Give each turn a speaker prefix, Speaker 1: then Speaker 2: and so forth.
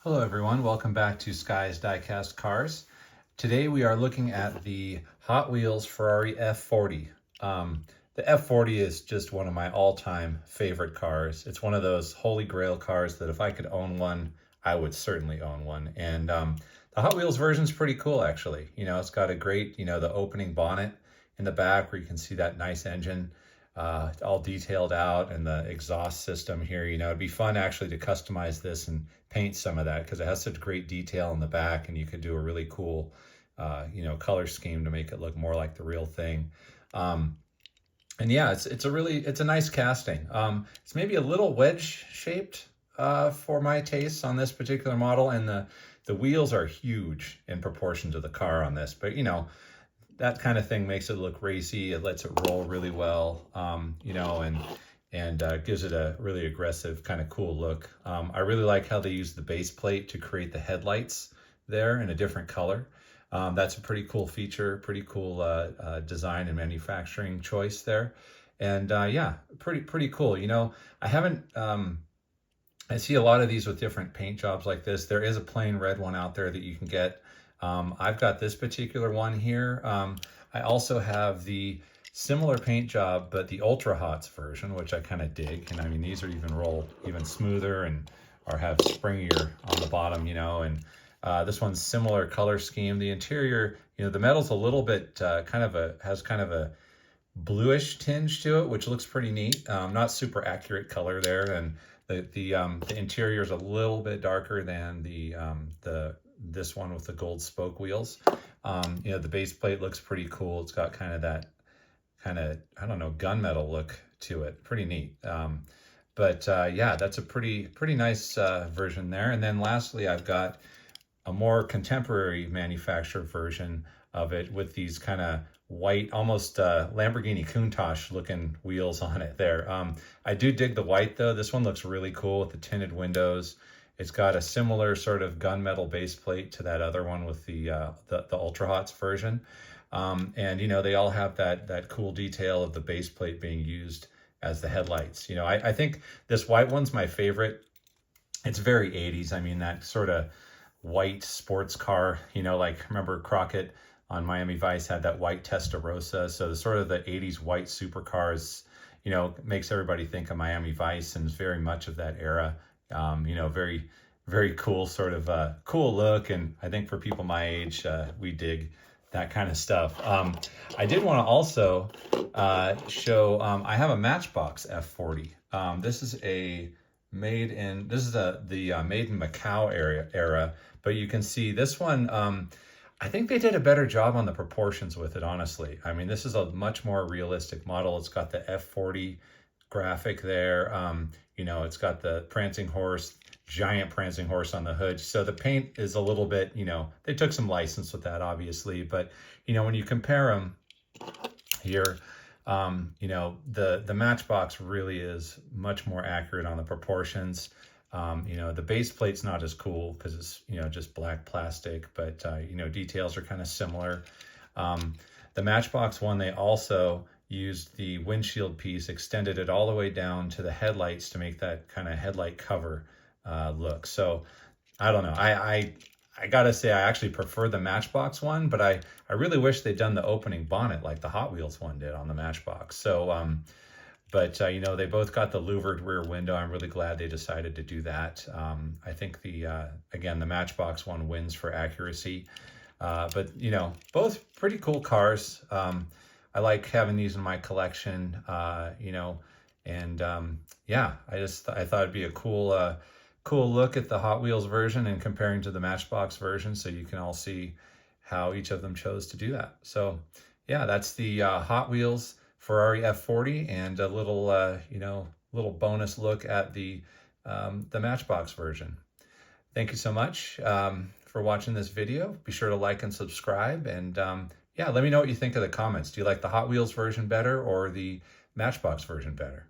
Speaker 1: Hello everyone, welcome back to Sky's Diecast Cars. Today we are looking at the Hot Wheels Ferrari F40. The F40 is just one of my all-time favorite cars. It's one of those holy grail cars that if I could own one, I would certainly own one. And the Hot Wheels version is pretty cool actually. You know, it's got a great, the opening bonnet in the back where you can see that nice engine all detailed out, and the exhaust system here. It'd be fun actually to customize this and paint some of that because it has such great detail in the back, and you could do a really cool color scheme to make it look more like the real thing. And yeah, it's a nice casting. It's maybe a little wedge shaped for my tastes on this particular model, and the wheels are huge in proportion to the car on this, but that kind of thing makes it look racy. It lets it roll really well, and gives it a really aggressive kind of cool look. I really like how they use the base plate to create the headlights there in a different color. That's a pretty cool feature, pretty cool design and manufacturing choice there. And yeah, pretty cool. I haven't, I see a lot of these with different paint jobs like this. There is a plain red one out there that you can get. I've got this particular one here. I also have the similar paint job, but the Ultra Hots version, which I kind of dig. And I mean, these are roll even smoother and or have springier on the bottom, and this one's similar color scheme. The interior, the metal's a little bit has kind of a bluish tinge to it, which looks pretty neat. Not super accurate color there, and the interior is a little bit darker than this one with the gold spoke wheels. The base plate looks pretty cool. It's got kind of that I don't know, gunmetal look to it. Pretty neat. Yeah, that's a pretty nice version there. And then lastly, I've got a more contemporary manufacturer version of it with these kind of white, almost Lamborghini Countach looking wheels on it there. I do dig the white though. This one looks really cool with the tinted windows. It's got a similar sort of gunmetal base plate to that other one with the Ultra Hots version. And they all have that cool detail of the base plate being used as the headlights. I think this white one's my favorite. It's very 80s. I mean, that sort of white sports car, like remember Crockett on Miami Vice had that white Testarossa. So the sort of the 80s white supercars, makes everybody think of Miami Vice, and is very much of that era. Very, very cool, sort of cool look. And I think for people my age, we dig that kind of stuff. I did want to also show, I have a Matchbox F40. This is the made in Macau era, but you can see this one, I think they did a better job on the proportions with it, honestly. I mean, this is a much more realistic model. It's got the F40 graphic there. It's got the prancing horse, giant prancing horse on the hood. So the paint is a little bit, they took some license with that, obviously. But, when you compare them here, the Matchbox really is much more accurate on the proportions. The base plate's not as cool because it's, just black plastic, but, details are kind of similar. The Matchbox one, they also used the windshield piece, extended it all the way down to the headlights to make that kind of headlight cover look. So I don't know. I gotta say I actually prefer the Matchbox one, but I really wish they'd done the opening bonnet like the Hot Wheels one did on the Matchbox. So they both got the louvered rear window. I'm really glad they decided to do that. I think again, the Matchbox one wins for accuracy. But both pretty cool cars. I like having these in my collection, yeah, I thought it'd be a cool look at the Hot Wheels version and comparing to the Matchbox version, so you can all see how each of them chose to do that. So yeah, that's the Hot Wheels Ferrari F40, and a little bonus look at the Matchbox version. Thank you so much for watching this video. Be sure to like and subscribe, and yeah, let me know what you think in the comments. Do you like the Hot Wheels version better or the Matchbox version better?